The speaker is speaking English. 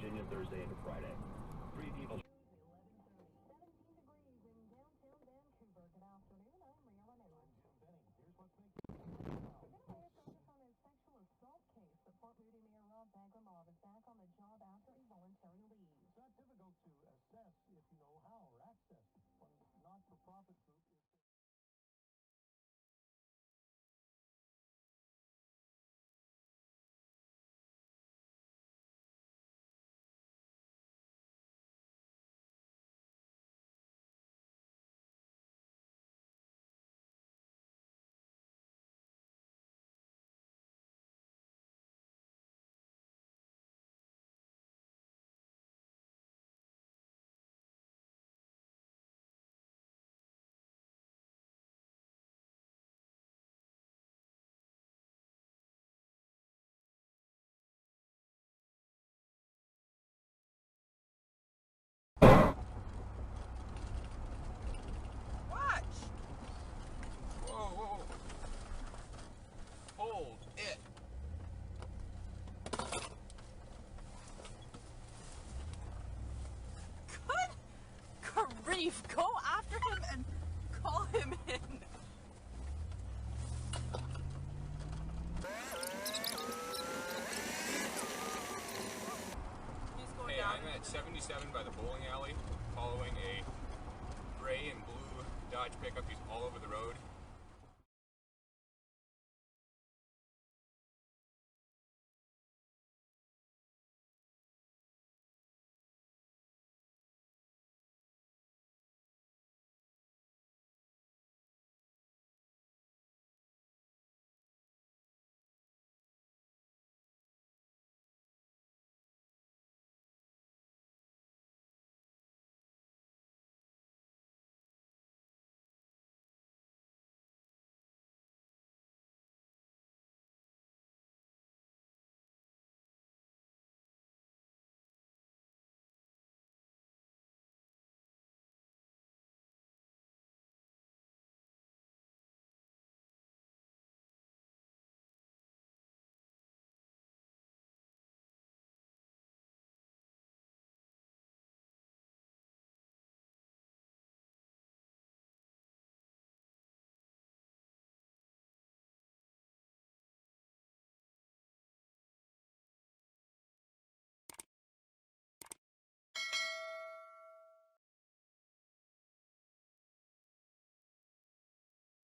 Virginia Thursday into Friday. 3 people. 17 degrees in downtown Vancouver. Good afternoon, I'm Rihanna News. Here's what's making Getting focus on a sexual assault case. The Port Moody Mayor Rob Bagramov is back on the job after a voluntary leave. It's not difficult to assess if you know how or access. One not-for-profit group is... Whoa. Hold it. Good grief, go after him and call him in. He's going Hey, down I'm into at the- 77 by the bowling alley, following a gray and blue Dodge pickup. He's all over the road.